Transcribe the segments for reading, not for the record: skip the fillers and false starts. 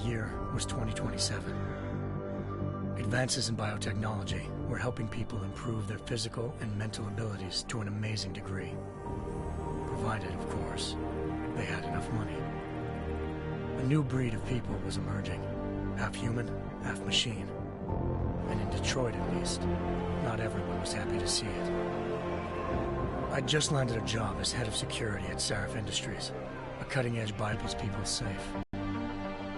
year was 2027. Advances in biotechnology were helping people improve their physical and mental abilities to an amazing degree. Provided, of course, they had enough money. A new breed of people was emerging, half human, half machine. And in Detroit, at least, not everyone was happy to see it. I'd just landed a job as head of security at Sarif Industries, a cutting-edge Bible's people safe.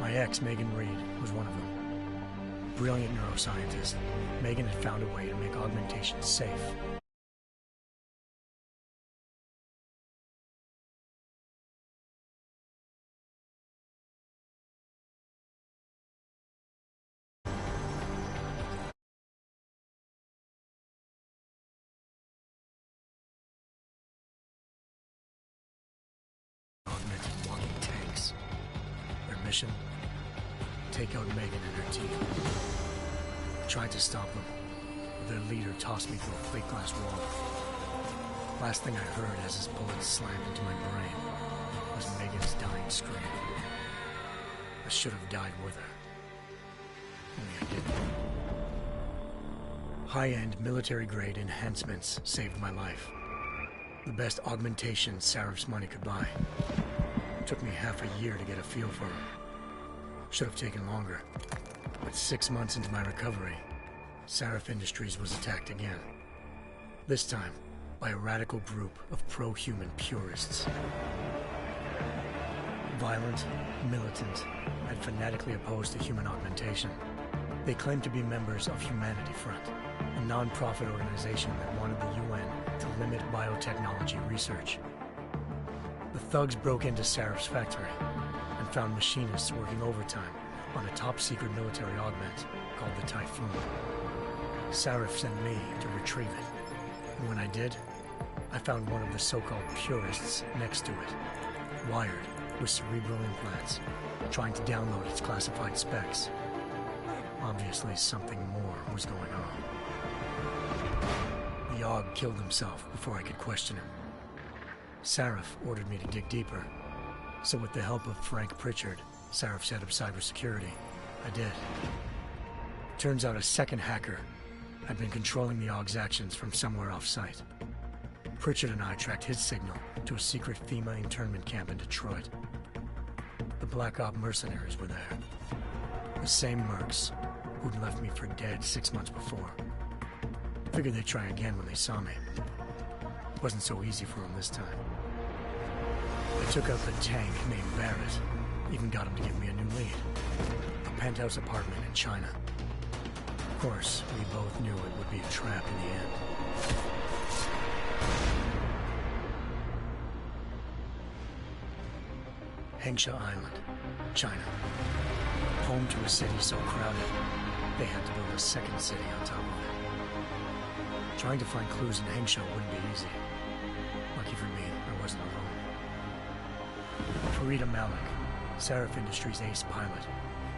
My ex, Megan Reed, was one of them. Brilliant neuroscientist, Megan had found a way to make augmentation safe. Augmented walking tanks. Their mission? Take out Megan and her team. I tried to stop them, but their leader tossed me through a plate glass wall. Last thing I heard as his bullets slammed into my brain was Megan's dying scream. I should have died with her. Only I didn't. High-end military-grade enhancements saved my life. The best augmentation Sarif's money could buy. It took me half a year to get a feel for them. Should have taken longer. But 6 months into my recovery, Sarif Industries was attacked again. This time, by a radical group of pro-human purists. Violent, militant, and fanatically opposed to human augmentation. They claimed to be members of Humanity Front, a non-profit organization that wanted the UN to limit biotechnology research. The thugs broke into Sarif's factory and found machinists working overtime on a top-secret military augment called the Typhoon. Sarif sent me to retrieve it, and when I did, I found one of the so-called purists next to it, wired with cerebral implants, trying to download its classified specs. Obviously, something more was going on. The AUG killed himself before I could question him. Sarif ordered me to dig deeper, so with the help of Frank Pritchard, Sarif's head of cybersecurity, I did. Turns out a second hacker had been controlling the AUG's actions from somewhere off-site. Pritchard and I tracked his signal to a secret FEMA internment camp in Detroit. The Black Op mercenaries were there. The same mercs who'd left me for dead 6 months before. Figured they'd try again when they saw me. Wasn't so easy for them this time. I took out the tank named Barrett. Even got him to give me a new lead. A penthouse apartment in China. Of course, we both knew it would be a trap in the end. Hengsha Island, China. Home to a city so crowded, they had to build a second city on top of it. Trying to find clues in Hengsha wouldn't be easy. Lucky for me, I wasn't alone. Farida Malik, Sarif Industries' ace pilot,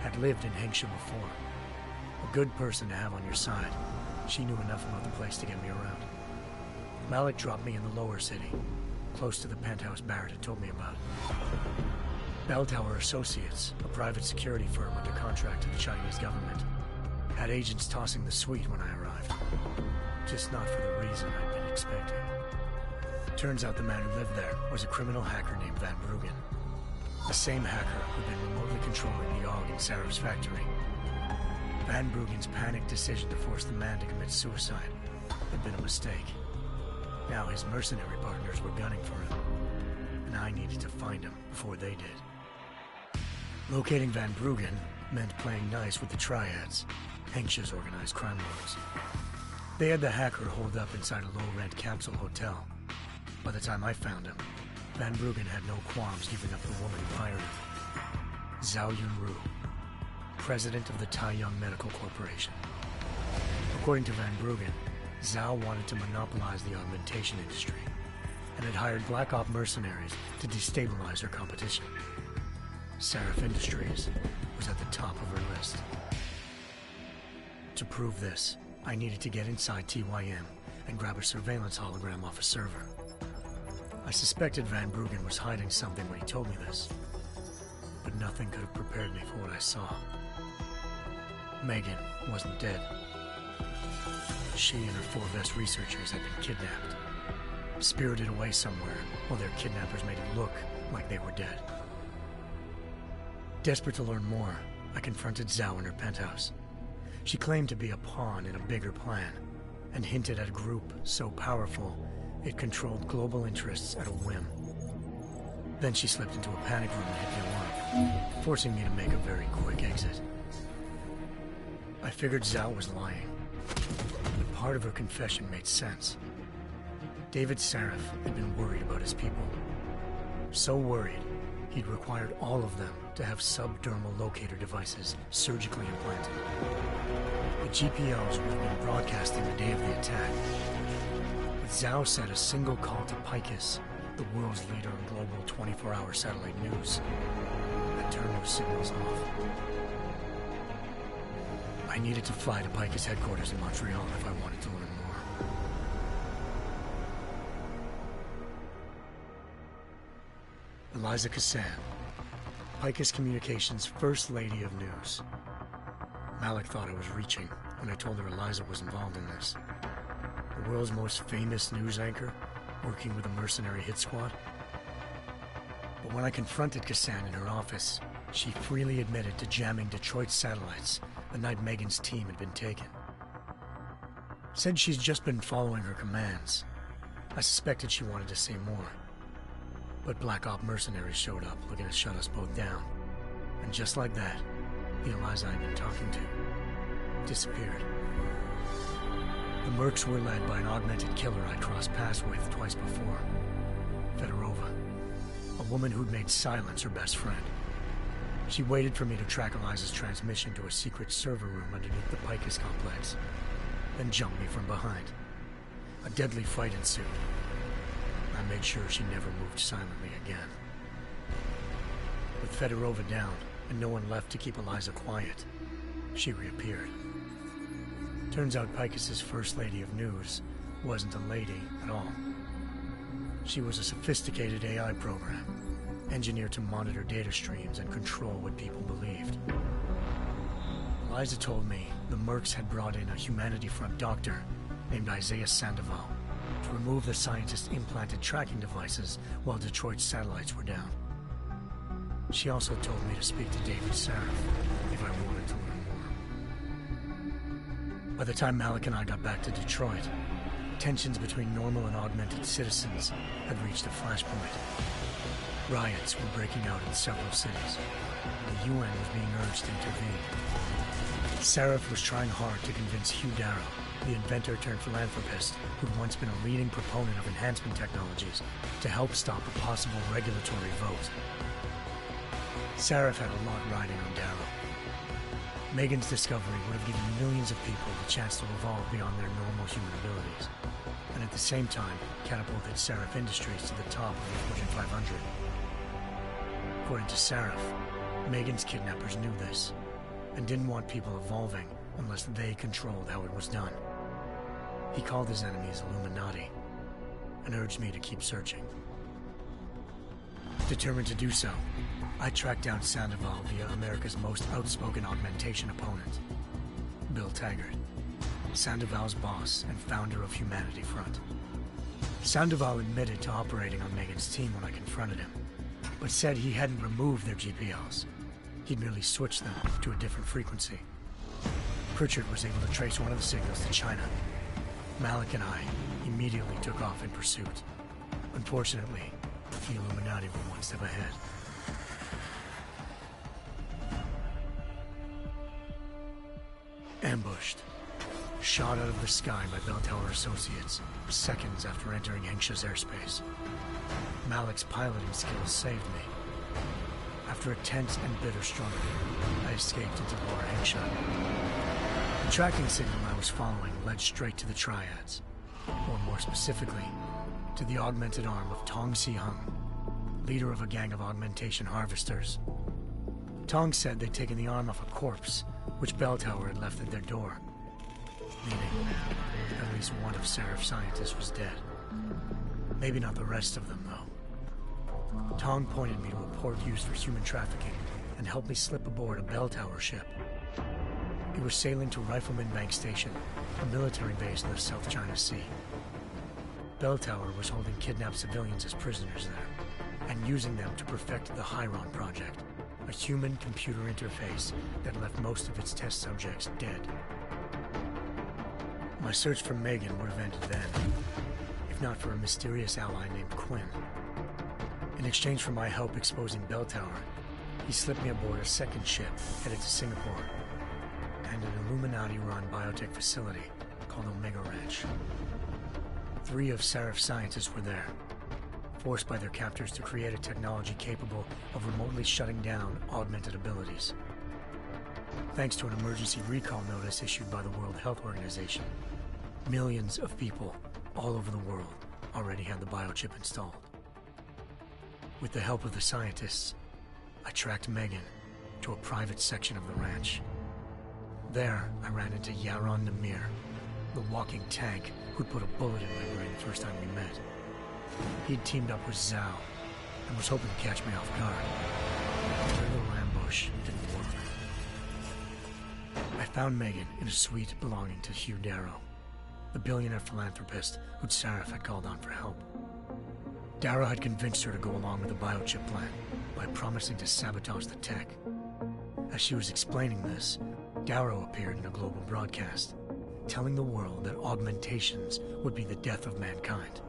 had lived in Hengsha before. A good person to have on your side. She knew enough about the place to get me around. Malik dropped me in the lower city, close to the penthouse Barrett had told me about. Bell Tower Associates, a private security firm under contract to the Chinese government, had agents tossing the suite when I arrived. Just not for the reason I'd been expecting. Turns out the man who lived there was a criminal hacker named Van Bruggen. The same hacker who'd been remotely controlling the AUG in Sarif's factory. Van Bruggen's panicked decision to force the man to commit suicide had been a mistake. Now his mercenary partners were gunning for him, and I needed to find him before they did. Locating Van Bruggen meant playing nice with the Triads, Hengsha's organized crime lords. They had the hacker holed up inside a low-rent capsule hotel. By the time I found him, Van Bruggen had no qualms giving up the woman who hired him. Zhao Yunru, president of the Taiyang Medical Corporation. According to Van Bruggen, Zhao wanted to monopolize the augmentation industry and had hired Black Op mercenaries to destabilize her competition. Sarif Industries was at the top of her list. To prove this, I needed to get inside TYM and grab a surveillance hologram off a server. I suspected Van Bruggen was hiding something when he told me this, but nothing could have prepared me for what I saw. Megan wasn't dead. She and her 4 best researchers had been kidnapped, spirited away somewhere while their kidnappers made it look like they were dead. Desperate to learn more, I confronted Zhao in her penthouse. She claimed to be a pawn in a bigger plan, and hinted at a group so powerful it controlled global interests at a whim. Then she slipped into a panic room and hit the alarm, forcing me to make a very quick exit. I figured Zhao was lying, but part of her confession made sense. David Sarif had been worried about his people. So worried, he'd required all of them to have subdermal locator devices surgically implanted. The GPOs would have been broadcasting the day of the attack. But Zhao said a single call to Picus, the world's leader in global 24-hour satellite news, had turned those signals off. I needed to fly to Picus headquarters in Montreal if I wanted to learn more. Eliza Cassan, Picus Communications' First Lady of News. Malik thought I was reaching when I told her Eliza was involved in this. The world's most famous news anchor, working with a mercenary hit squad. But when I confronted Cassan in her office, she freely admitted to jamming Detroit's satellites the night Megan's team had been taken. Said she's just been following her commands. I suspected she wanted to say more. But Black Op mercenaries showed up looking to shut us both down. And just like that, the Eliza I'd been talking to disappeared. The mercs were led by an augmented killer I crossed paths with twice before, Fedorova, a woman who'd made silence her best friend. She waited for me to track Eliza's transmission to a secret server room underneath the Picus complex, then jumped me from behind. A deadly fight ensued. I made sure she never moved silently again. With Fedorova down and no one left to keep Eliza quiet, she reappeared. Turns out Picus's First Lady of News wasn't a lady at all. She was a sophisticated AI program, engineered to monitor data streams and control what people believed. Eliza told me the mercs had brought in a Humanity Front doctor named Isaiah Sandoval to remove the scientist's implanted tracking devices while Detroit's satellites were down. She also told me to speak to David Sarif if I wanted to learn more. By the time Malik and I got back to Detroit, tensions between normal and augmented citizens had reached a flashpoint. Riots were breaking out in several cities, and the UN was being urged to intervene. Sarif was trying hard to convince Hugh Darrow, the inventor-turned-philanthropist who'd once been a leading proponent of enhancement technologies, to help stop a possible regulatory vote. Sarif had a lot riding on Darrow. Megan's discovery would have given millions of people the chance to evolve beyond their normal human abilities, and at the same time catapulted Sarif Industries to the top of the Fortune 500. According to Sarif, Megan's kidnappers knew this, and didn't want people evolving unless they controlled how it was done. He called his enemies Illuminati, and urged me to keep searching. Determined to do so, I tracked down Sandoval via America's most outspoken augmentation opponent, Bill Taggart, Sandoval's boss and founder of Humanity Front. Sandoval admitted to operating on Megan's team when I confronted him, but said he hadn't removed their GPLs. He'd merely switched them to a different frequency. Pritchard was able to trace one of the signals to China. Malik and I immediately took off in pursuit. Unfortunately, the Illuminati were one step ahead. Ambushed. Shot out of the sky by Bell Tower Associates, seconds after entering Hengsha's airspace. Malik's piloting skills saved me. After a tense and bitter struggle, I escaped into Lower Hengsha. The tracking signal I was following led straight to the Triads, or more specifically, to the augmented arm of Tong Si-hung, leader of a gang of augmentation harvesters. Tong said they'd taken the arm off a corpse, which Bell Tower had left at their door, meaning at least one of Sarif's scientists was dead. Maybe not the rest of them, though. Tong pointed me to a port used for human trafficking and helped me slip aboard a bell tower ship. It was sailing to Rifleman Bank Station, a military base in the South China Sea. Bell Tower was holding kidnapped civilians as prisoners there, and using them to perfect the Chiron Project, a human-computer interface that left most of its test subjects dead. My search for Megan would have ended then, if not for a mysterious ally named Quinn. In exchange for my help exposing Bell Tower, he slipped me aboard a second ship headed to Singapore, and an Illuminati-run biotech facility called Omega Ranch. 3 of Seraph's scientists were there, forced by their captors to create a technology capable of remotely shutting down augmented abilities. Thanks to an emergency recall notice issued by the World Health Organization, millions of people all over the world already had the biochip installed. With the help of the scientists, I tracked Megan to a private section of the ranch. There, I ran into Yaron Namir, the walking tank who'd put a bullet in my brain the first time we met. He'd teamed up with Zhao and was hoping to catch me off guard. Their little ambush didn't work. I found Megan in a suite belonging to Hugh Darrow, the billionaire philanthropist who'd Seraph had called on for help. Darrow had convinced her to go along with the biochip plan by promising to sabotage the tech. As she was explaining this, Darrow appeared in a global broadcast, telling the world that augmentations would be the death of mankind.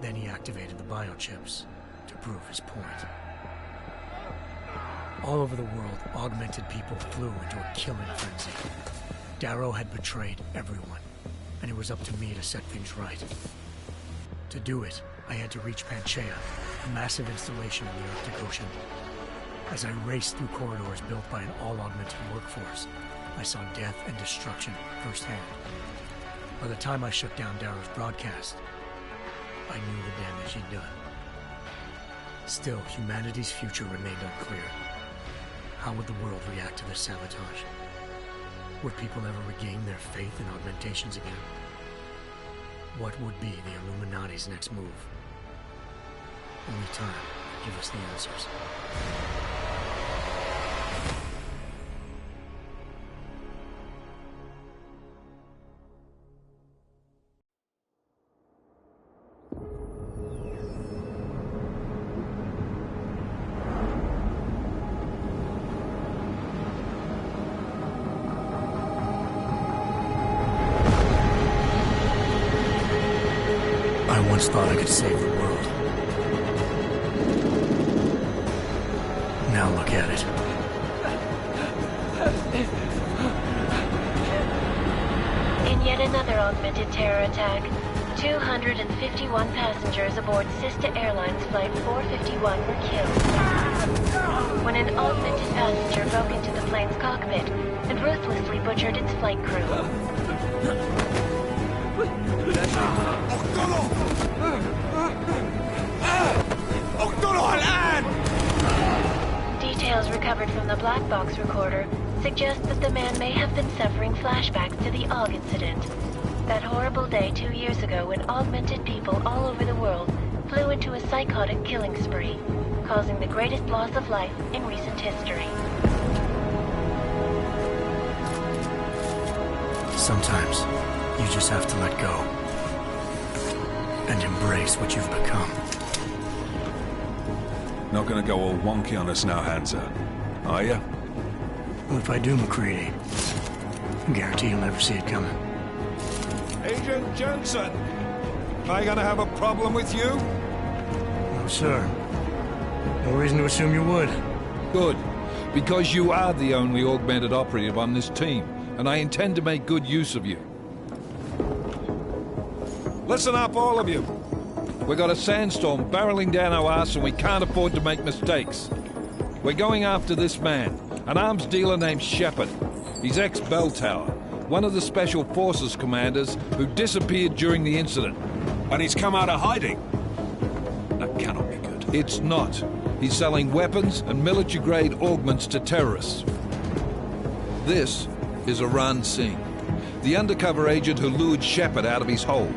Then he activated the biochips to prove his point. All over the world, augmented people flew into a killing frenzy. Darrow had betrayed everyone, and it was up to me to set things right. To do it, I had to reach Panchaea, a massive installation in the Arctic Ocean. As I raced through corridors built by an all-augmented workforce, I saw death and destruction firsthand. By the time I shut down Darrow's broadcast, I knew the damage he'd done. Still, humanity's future remained unclear. How would the world react to this sabotage? Would people ever regain their faith in augmentations again? What would be the Illuminati's next move? Only time could give us the answers. I once thought I could save the world. Now look at it. In yet another augmented terror attack, 251 passengers aboard sister airlines Flight 451 were killed when an augmented passenger broke into the plane's cockpit and ruthlessly butchered its flight crew. Details recovered from the black box recorder suggest that the man may have been suffering flashbacks to the AUG incident. That horrible day 2 years ago when augmented people all over the world flew into a psychotic killing spree, causing the greatest loss of life in recent history. Sometimes, you just have to let go and embrace what you've become. Not gonna go all wonky on us now, Hansa, are you? Well, if I do, McCready, I guarantee you'll never see it coming. Agent Jensen, am I gonna have a problem with you? No, sir. No reason to assume you would. Good, because you are the only augmented operative on this team, and I intend to make good use of you. Listen up, all of you. We got a sandstorm barreling down our arse and we can't afford to make mistakes. We're going after this man, an arms dealer named Shepard. He's ex-Bell Tower, one of the Special Forces commanders who disappeared during the incident. And he's come out of hiding? That cannot be good. It's not. He's selling weapons and military-grade augments to terrorists. This is Aran Singh, the undercover agent who lured Shepard out of his hole.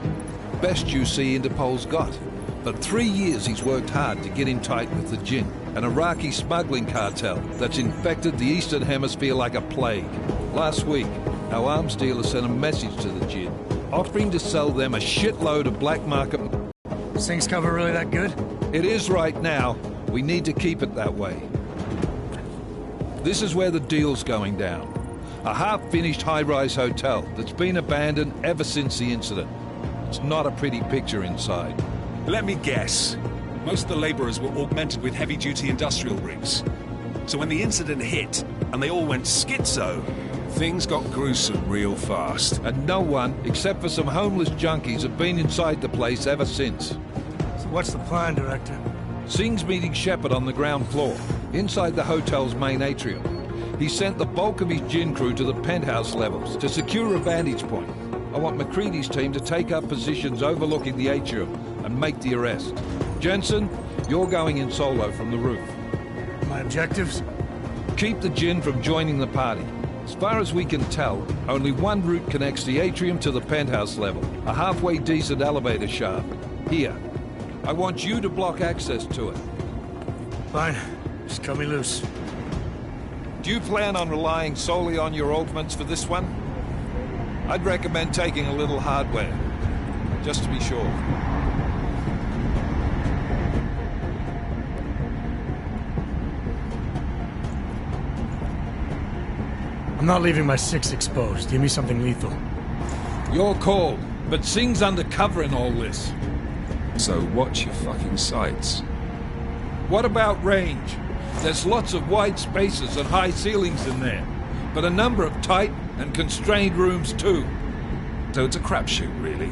Best you see Interpol's got. But 3 years he's worked hard to get in tight with the Jinn. an Iraqi smuggling cartel that's infected the Eastern Hemisphere like a plague. Last week, our arms dealer sent a message to the Jinn, offering to sell them a shitload of black market. Sing's cover really that good? It is right now. We need to keep it that way. This is where the deal's going down. A half-finished high-rise hotel that's been abandoned ever since the incident. It's not a pretty picture inside. Let me guess. Most of the labourers were augmented with heavy-duty industrial rigs. So when the incident hit, and they all went schizo, things got gruesome real fast. And no one, except for some homeless junkies, have been inside the place ever since. So what's the plan, Director? Sing's meeting Shepard on the ground floor, inside the hotel's main atrium. He sent the bulk of his Jinn crew to the penthouse levels to secure a vantage point. I want McCready's team to take up positions overlooking the atrium and make the arrest. Jensen, you're going in solo from the roof. My objectives? Keep the Jinn from joining the party. As far as we can tell, only one route connects the atrium to the penthouse level, a halfway decent elevator shaft. Here. I want you to block access to it. Fine. Just cut me loose. Do you plan on relying solely on your ultimates for this one? I'd recommend taking a little hardware, just to be sure. I'm not leaving my 6 exposed. Give me something lethal. Your call, but Sing's undercover in all this. So watch your fucking sights. What about range? There's lots of wide spaces and high ceilings in there, but a number of tight and constrained rooms too. So it's a crapshoot, really.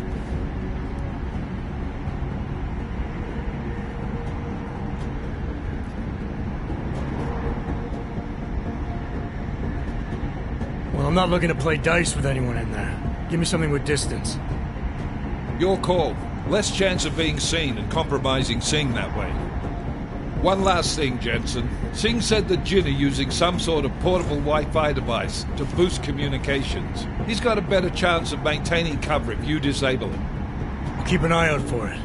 Well, I'm not looking to play dice with anyone in there. Give me something with distance. Your call. Less chance of being seen and compromising Sing that way. One last thing, Jensen. Singh said the Jinn are using some sort of portable Wi-Fi device to boost communications. He's got a better chance of maintaining cover if you disable it. I'll keep an eye out for it.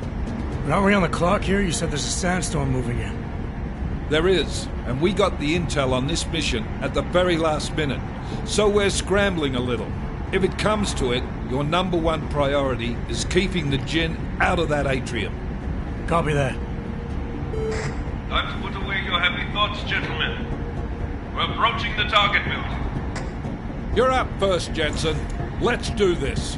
But aren't we on the clock here? You said there's a sandstorm moving in. There is, and we got the intel on this mission at the very last minute, so we're scrambling a little. If it comes to it, your number one priority is keeping the Jinn out of that atrium. Copy that. Time to put away your happy thoughts, gentlemen. We're approaching the target building. You're up first, Jensen. Let's do this.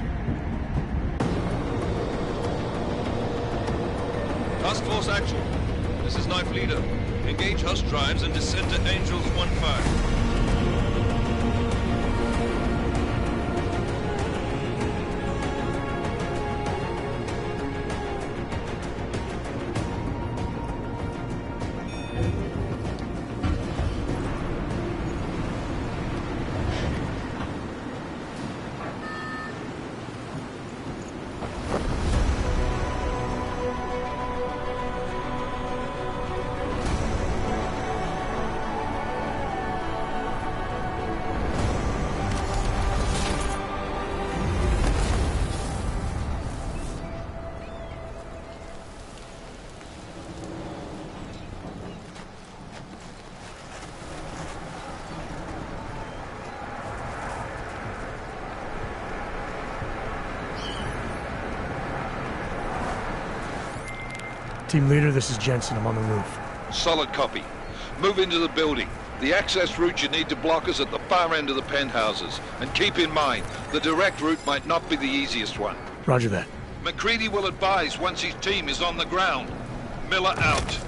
Task Force action. This is Knife Leader. Engage Hush drives and descend to Angels 1-5. Team leader, this is Jensen. I'm on the roof. Solid copy. Move into the building. The access route you need to block is at the far end of the penthouses. And keep in mind, the direct route might not be the easiest one. Roger that. McCready will advise once his team is on the ground. Miller out.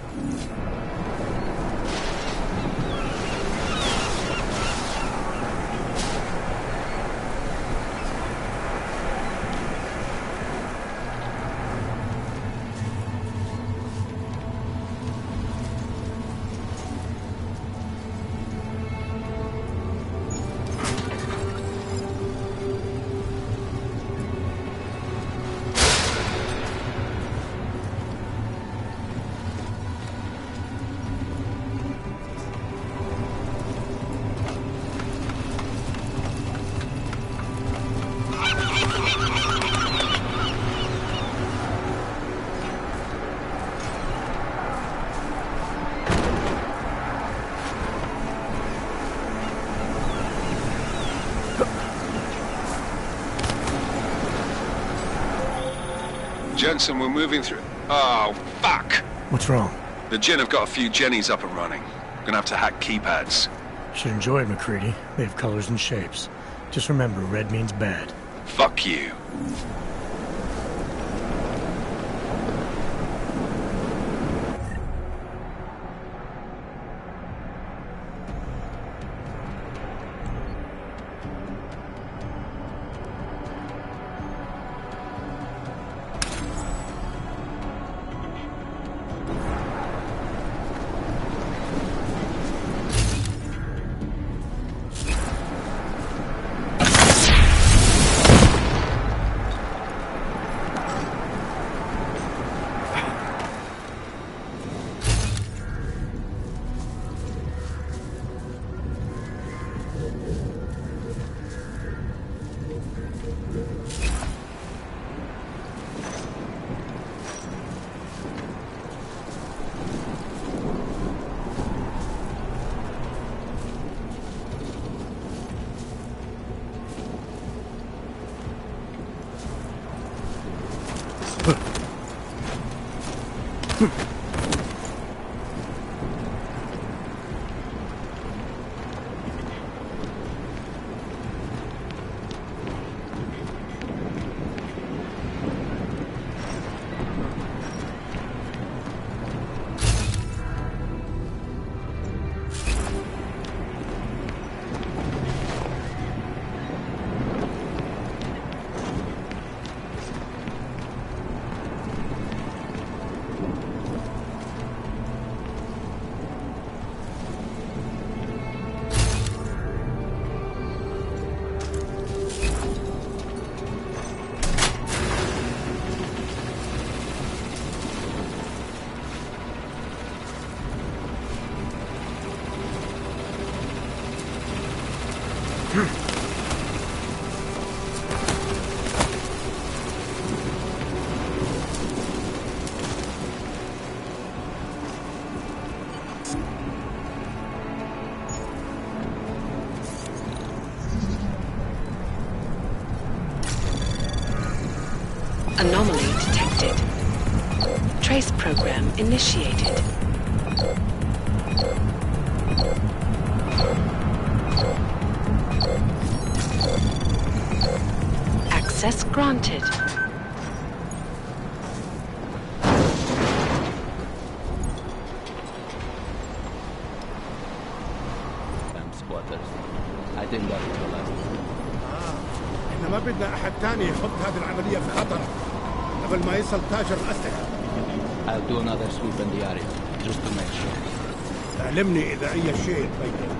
Jensen, we're moving through... Oh, fuck! What's wrong? The Jinn have got a few Jennies up and running. Gonna have to hack keypads. Should enjoy it, McCready. They have colors and shapes. Just remember, red means bad. Fuck you. Anomaly detected. Trace program initiated. Access granted. Squatters. I think that was the last one. احنا ما بدنا احد تاني يحط هذه العملية في خطر قبل ما يصل تاجر الأسلحة. I'll do another sweep in the area, just to make sure. علمني إذا أي شيء تبين.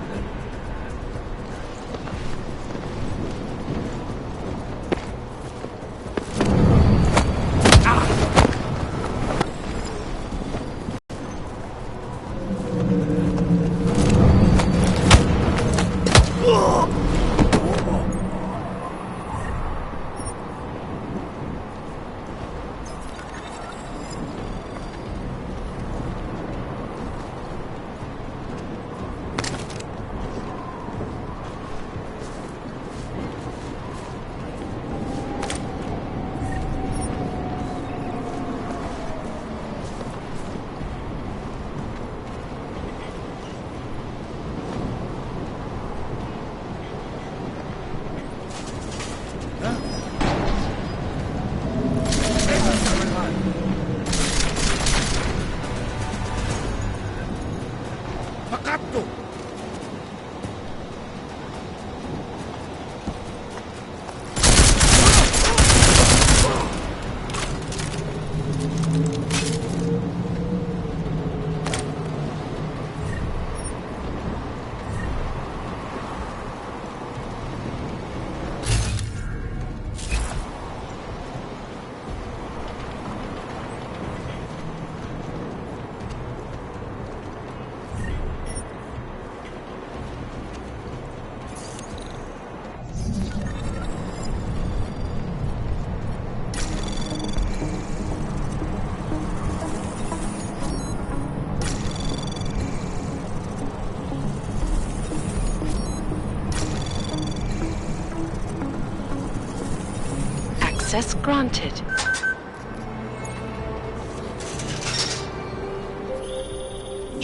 Access granted.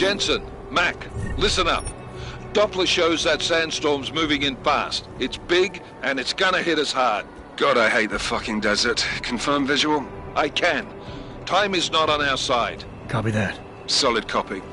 Jensen, Mac, listen up. Doppler shows that sandstorm's moving in fast. It's big, and it's gonna hit us hard. God, I hate the fucking desert. Confirm visual? I can. Time is not on our side. Copy that. Solid copy.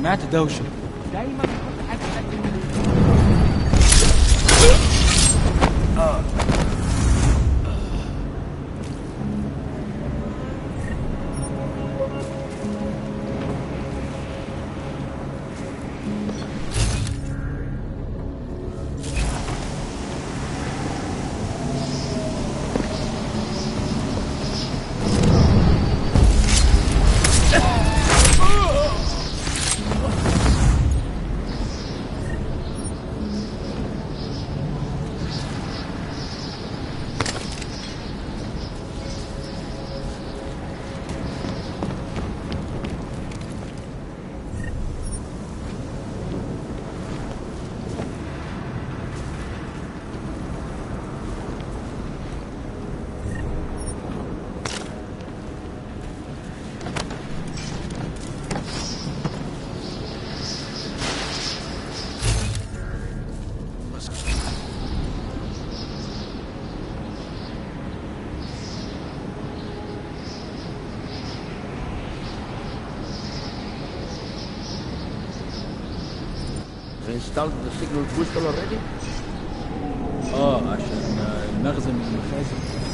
سمعت دوشة. installed the signal booster already? عشان المخزن من المخازن.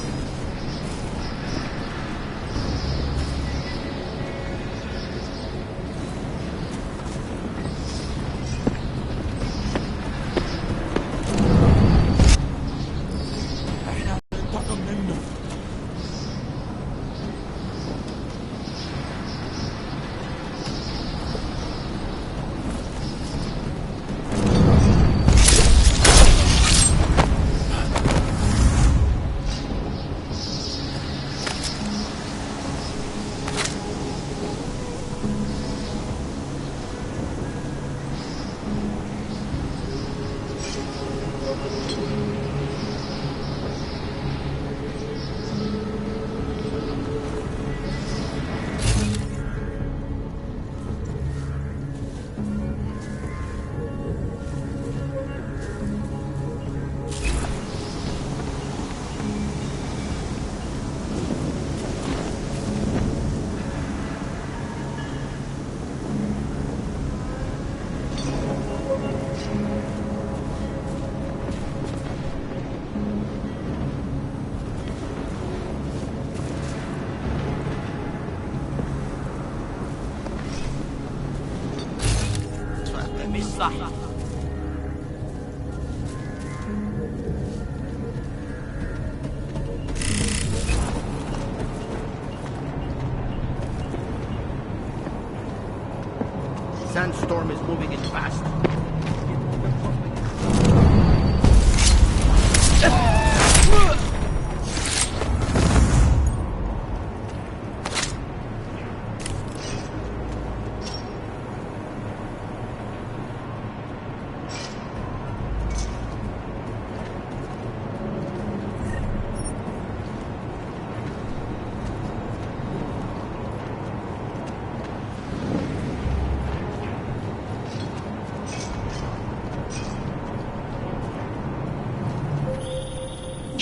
Sandstorm is moving in fast.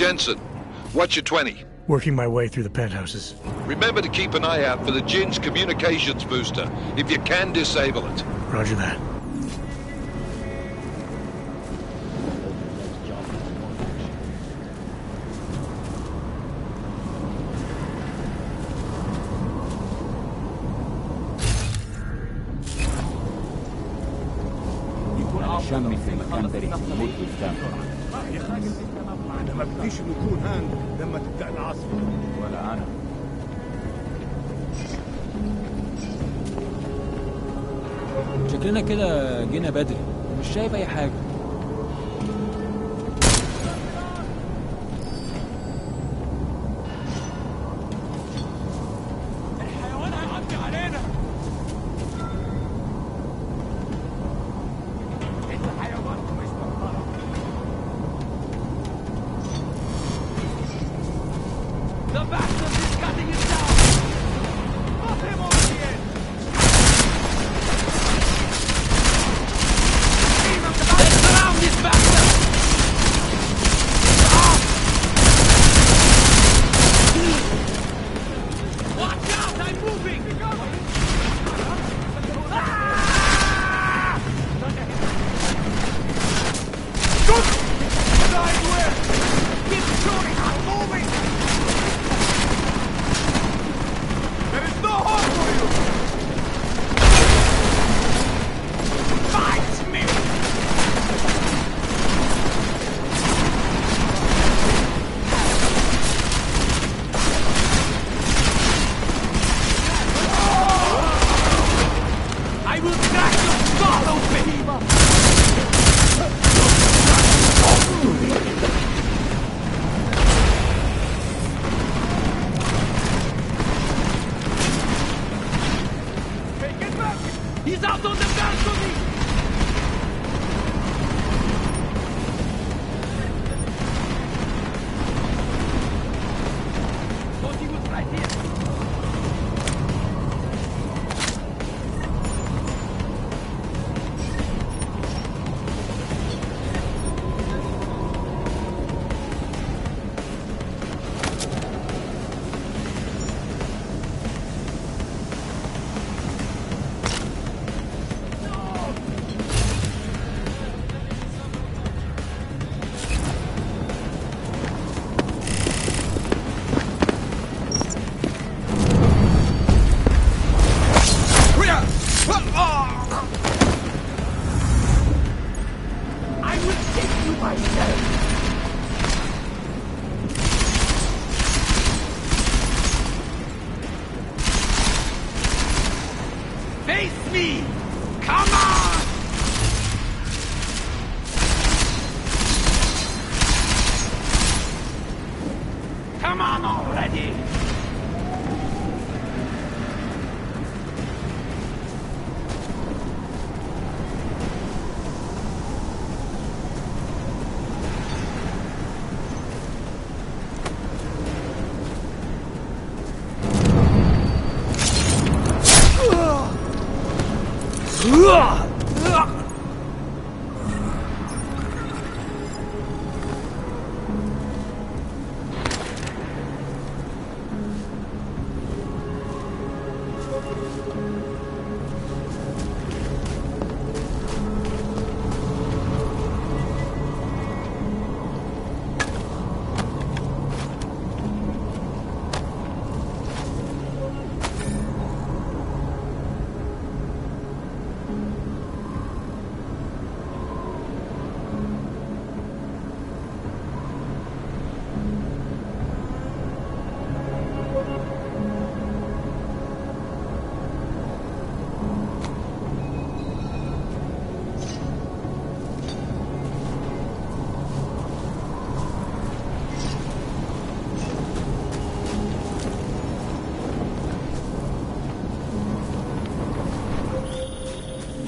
Jensen, what's your 20? Working my way through the penthouses. Remember to keep an eye out for the Jin's communications booster. If you can, disable it. Roger that. شمي في المكان ده ريحة الموت والدم. أنا ما بديش نكون هان لما تبدأ العاصفة. ولا أنا. شكلنا كده جينا بدري، مش شايف أي حاجة.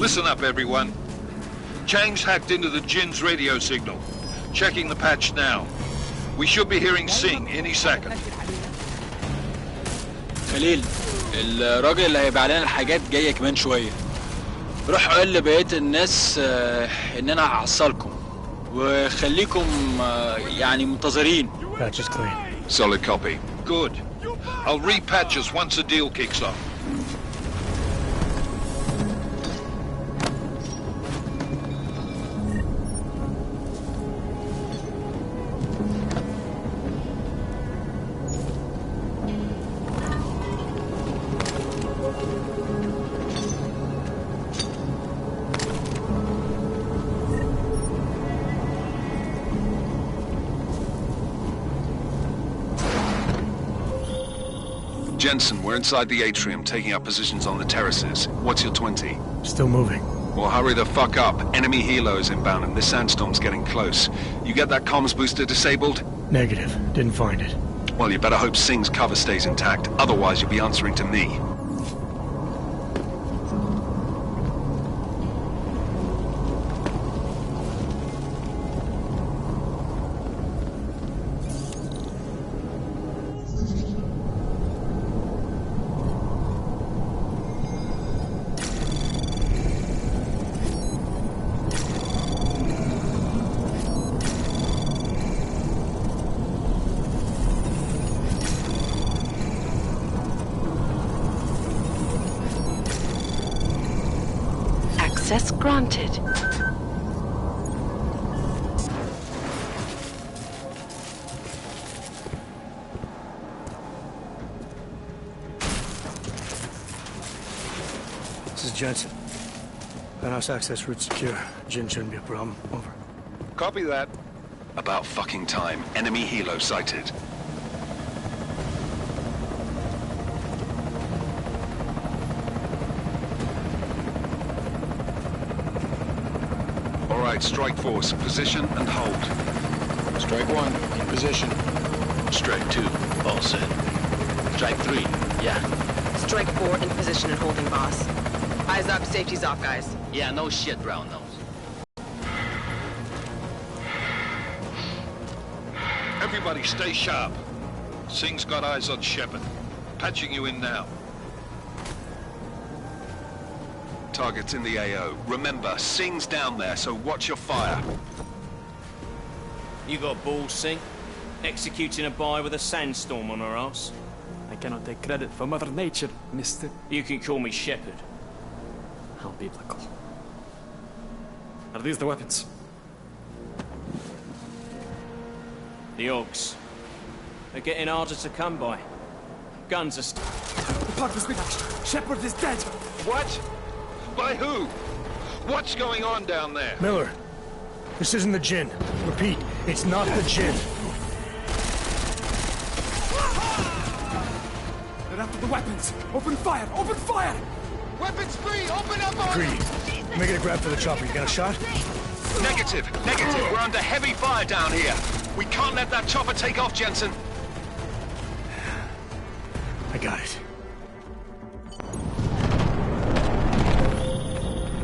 Listen up, everyone. Chang's hacked into the Jin's radio signal. Checking the patch now. We should be hearing Sing any second. خليل، الراجل اللي هيبيع لنا الحاجات جاي كمان شوية. روح قول لبقية الناس ان انا هحصلكم وخليكم يعني منتظرين. Patch is clean. Solid copy. Good. I'll repatch us once the deal kicks off. Jensen, we're inside the atrium, taking up positions on the terraces. What's your 20? Still moving. Well, hurry the fuck up. Enemy helo is inbound and this sandstorm's getting close. You get that comms booster disabled? Negative. Didn't find it. Well, you better hope Singh's cover stays intact. Otherwise, you'll be answering to me. Access granted. This is Jensen. Penthouse access route secure. Jin shouldn't be a problem. Over. Copy that. About fucking time. Enemy helo sighted. All right, strike force. Position and hold. Strike 1, in position. Strike 2, all set. Strike 3, yeah. Strike 4 in position and holding, boss. Eyes up, safety's off, guys. Yeah, no shit, brown nose. Everybody stay sharp. Singh's got eyes on Shepard. Patching you in now. Target's in the AO. Remember, Singh's down there, so watch your fire. You got balls, Singh? Executing a buy with a sandstorm on our ass? I cannot take credit for Mother Nature, mister. You can call me Shepard. How biblical. Are these the weapons? The Augs. They're getting harder to come by. Guns are The plug was detached. Shepard is dead. What? By who? What's going on down there? Miller, this isn't the Jinn. Repeat, it's not the Jinn. They're after the weapons. Open fire! Open fire! Weapons free! Open up on Greedy. Making a grab for the chopper. You got a shot? Negative. Negative. We're under heavy fire down here. We can't let that chopper take off, Jensen. I got it.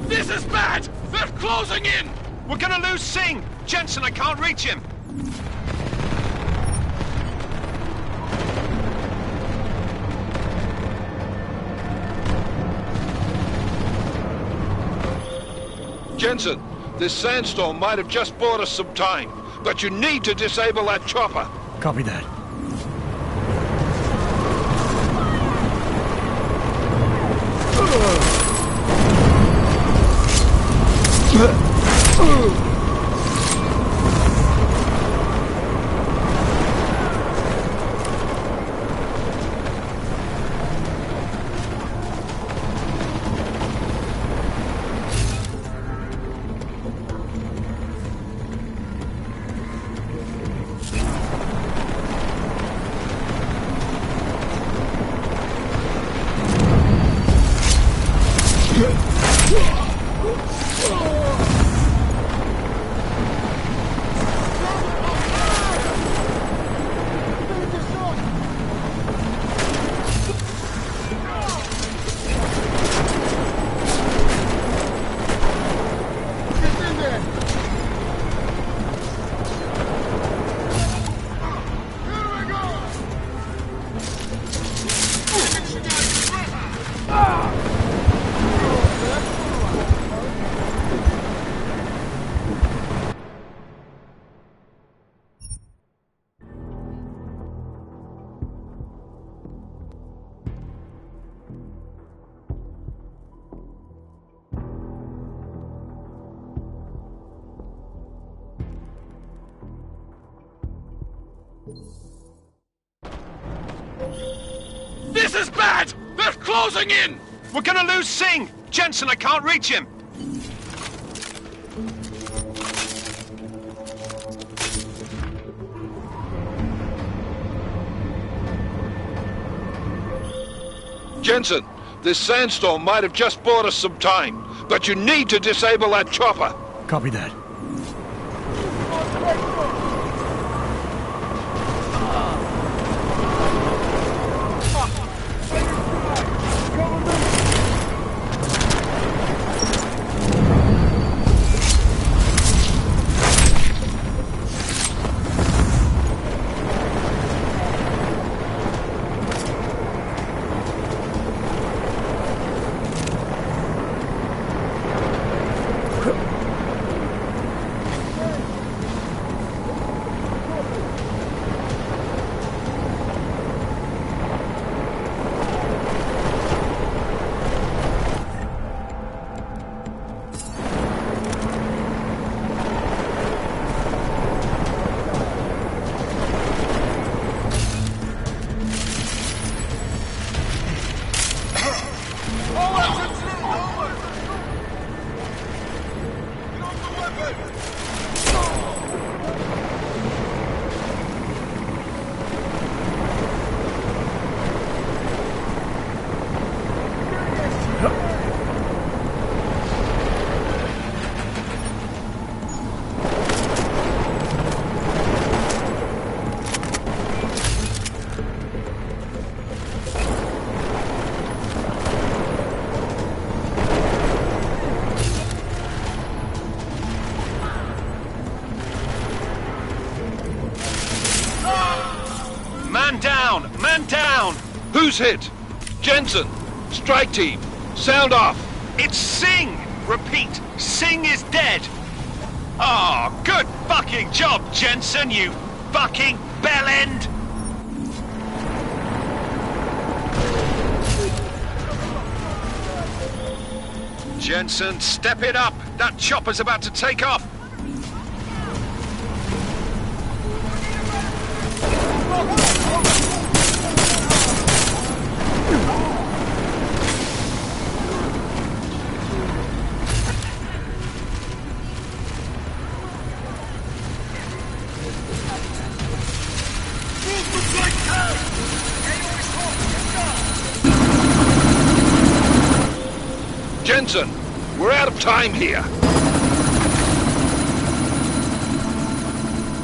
This is bad! They're closing in! We're gonna lose Singh! Jensen, I can't reach him! Jensen, this sandstorm might have just bought us some time, but you need to disable that chopper. Copy that. This is bad! They're closing in! We're gonna lose Singh! Jensen, I can't reach him! Jensen, this sandstorm might have just bought us some time, but you need to disable that chopper. Copy that. Man down! Who's hit? Jensen! Strike team! Sound off! It's Singh! Repeat, Singh is dead! Oh, good fucking job, Jensen, you fucking bellend! Jensen, step it up! That chopper's about to take off! Jensen, we're out of time here.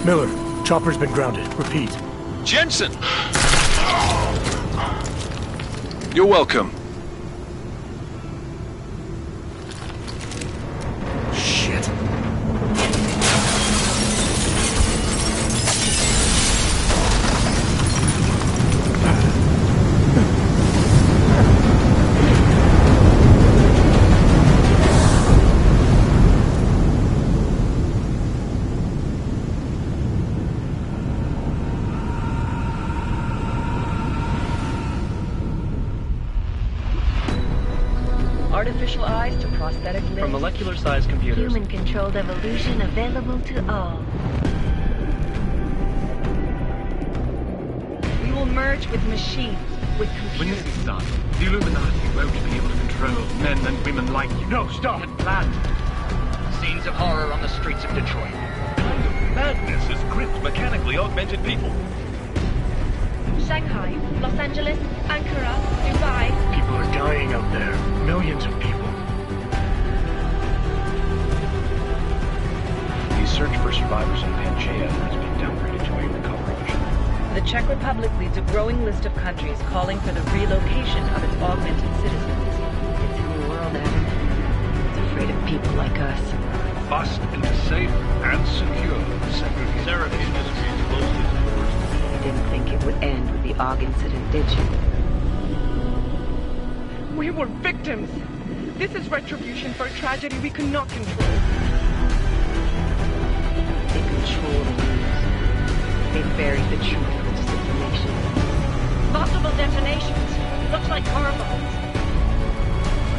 Miller, chopper's been grounded. Repeat. Jensen! You're welcome. Shit. Artificial eyes to prosthetic limbs. From molecular-sized computers. Human-controlled evolution available to all. We will merge with machines, with computers. When this is done, the Illuminati won't be able to control men and women like you. No, stop! And planned. Scenes of horror on the streets of Detroit. Kind of madness has gripped mechanically augmented people. Shanghai, Los Angeles, Ankara, Dubai. People are dying out there. Millions of people. The search for survivors in Pangaea has been downgraded to a recovery mission. The Czech Republic leads a growing list of countries calling for the relocation of its augmented citizens. It's a new world, Adam. It's afraid of people like us. Bust into safe and secure segregation. Seraph Industries closed its doors. You didn't think it would end with the AUG incident, did you? We were victims. This is retribution for a tragedy we could not control. They control the news. They buried the truth with disinformation. Possible detonations. Looks like car bombs.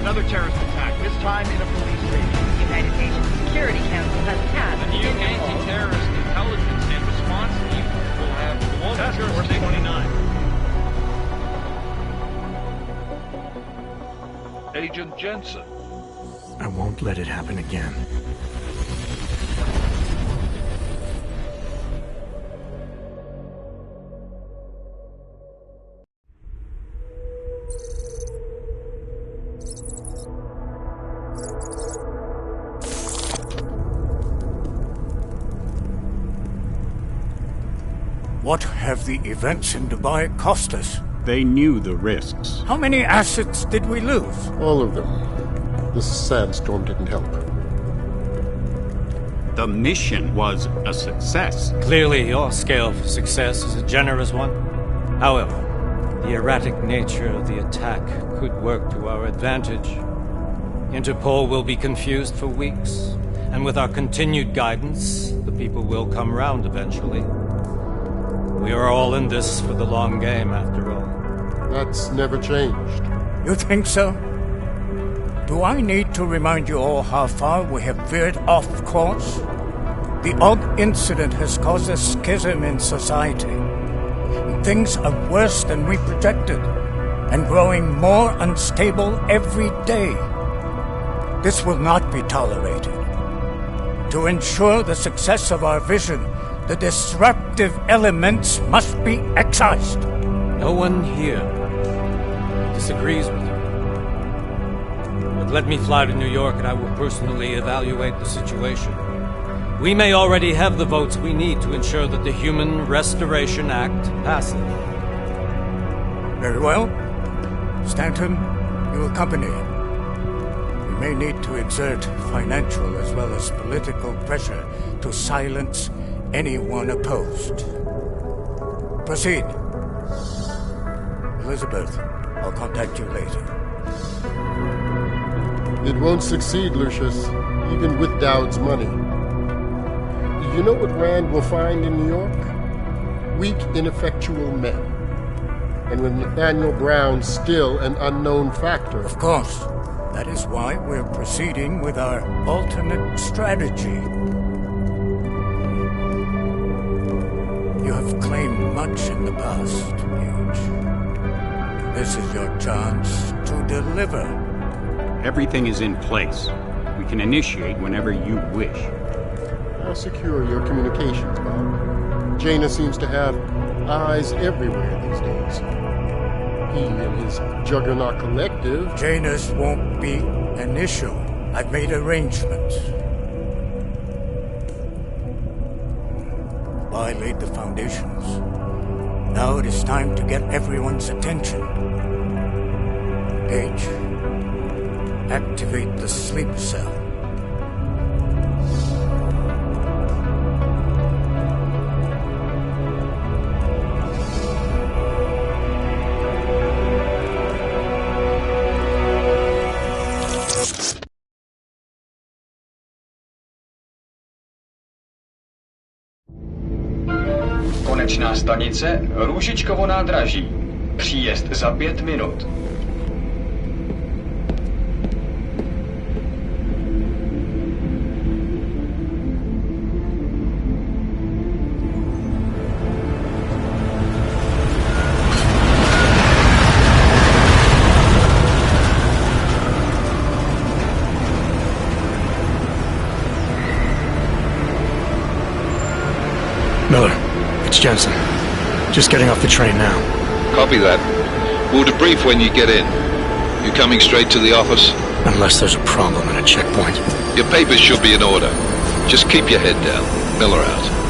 Another terrorist attack, this time in a police station. The United Nations Security Council has passed The new anti-terrorist intelligence and response team will have global Task Force jurisdiction. 29. Agent Jensen. I won't let it happen again. What have the events in Dubai cost us? They knew the risks. How many assets did we lose? All of them. This sandstorm didn't help. The mission was a success. Clearly, your scale for success is a generous one. However, the erratic nature of the attack could work to our advantage. Interpol will be confused for weeks, and with our continued guidance, the people will come round eventually. We are all in this for the long game, after all. That's never changed. You think so? Do I need to remind you all how far we have veered off course? The Og incident has caused a schism in society. Things are worse than we projected, and growing more unstable every day. This will not be tolerated. To ensure the success of our vision, the disruptive elements must be excised. No one here disagrees with you. But let me fly to New York and I will personally evaluate the situation. We may already have the votes we need to ensure that the Human Restoration Act passes. Very well. Stanton, you accompany him. We may need to exert financial as well as political pressure to silence anyone opposed. Proceed. Elizabeth, I'll contact you later. It won't succeed, Lucius, even with Dowd's money. You know what Rand will find in New York? Weak, ineffectual men. And with Nathaniel Brown still an unknown factor. Of course. That is why we're proceeding with our alternate strategy. You have claimed much in the past, Huge. This is your chance to deliver. Everything is in place. We can initiate whenever you wish. How secure are your communications, Bob? Jaina seems to have eyes everywhere these days. He and his Juggernaut Collective... Jaina's won't be an issue. I've made arrangements. I laid the foundations. Now it is time to get everyone's attention. Gage, activate the sleep cell. Konečná stanice Růžičkovo nádraží. Příjezd za 5 minut. Miller, it's Jensen. Just getting off the train now. Copy that. We'll debrief when you get in. You coming straight to the office? Unless there's a problem at a checkpoint. Your papers should be in order. Just keep your head down. Miller out.